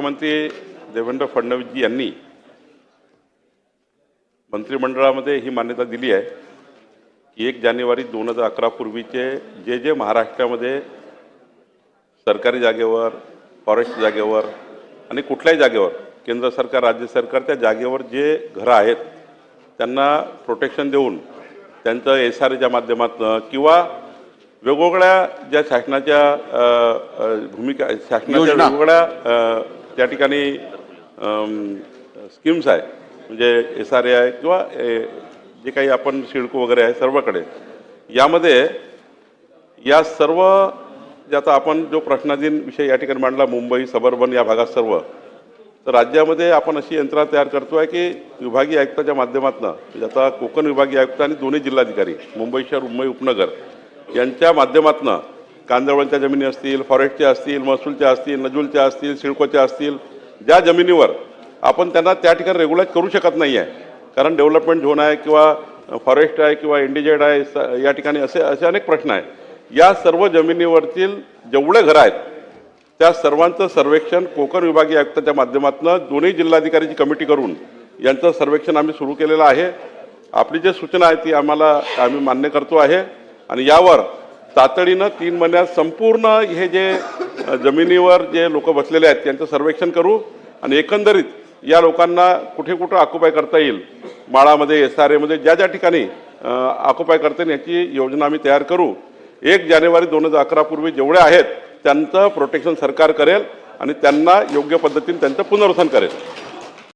मुख्यमंत्री देवेंद्र फडणवीसजी यांनी मंत्रिमंडळामध्ये ही मान्यता दिली आहे की 1 जानेवारी 2011 पूर्वीचे जे महाराष्ट्रामध्ये सरकारी जागेवर, फॉरेस्ट जागेवर आणि कुठल्याही जागेवर केंद्र सरकार, राज्य सरकार त्या जागेवर जे घरं आहेत त्यांना प्रोटेक्शन देऊन त्यांचं SRAच्या माध्यमातून किंवा वेगवेगळ्या ज्या शासनाच्या भूमिका, शासनाच्या वेगवेगळ्या त्या ठिकाणी स्कीम्स आहे, म्हणजे SRA आहे किंवा जे काही आपण सिडको वगैरे आहे सर्वकडे, यामध्ये या सर्व जे आता आपण जो प्रश्नाधीन विषय या ठिकाणी मांडला, मुंबई सबर्बन या भागात सर्व, तर राज्यामध्ये आपण अशी यंत्रणा तयार करतो आहे की विभागीय आयुक्ताच्या माध्यमातून, आता कोकण विभागीय आयुक्त आणि दोन्ही जिल्हाधिकारी मुंबई शहर, मुंबई उपनगर यांच्या माध्यमातून कांदळवनच्या जमिनी असतील, फॉरेस्टच्या असतील, महसूलच्या असतील, नजूलच्या असतील, सिडकोच्या असतील, ज्या जमिनीवर आपण त्यांना त्या ठिकाणी रेग्युलाइज करू शकत नाही आहे, कारण डेव्हलपमेंट झोन आहे किंवा फॉरेस्ट आहे किंवा इंडिजेड आहे, या ठिकाणी असे अनेक प्रश्न आहे. या सर्व जमिनीवरतील जेवढे घरं आहेत त्या सर्वांचं सर्वेक्षण कोकण विभागीय आयुक्ताच्या माध्यमातून दोन्ही जिल्हाधिकारीची कमिटी करून यांचं सर्वेक्षण आम्ही सुरू केलेलं आहे. आपली जी सूचना आहे ती आम्ही मान्य करतो आहे आणि यावर तातडीनं 3 महिन्यात संपूर्ण हे जे जमिनीवर जे लोक बसलेले आहेत त्यांचं सर्वेक्षण करू आणि एकंदरीत या लोकांना कुठे ऑक्युपाय करता येईल, माळामध्ये, SRAमध्ये ज्या ठिकाणी ऑक्युपाय करता येईल याची योजना आम्ही तयार करू. 1 जानेवारी 2011 पूर्वी जेवढे आहेत त्यांचं प्रोटेक्शन सरकार करेल आणि त्यांना योग्य पद्धतीने त्यांचं पुनर्वसन करेल.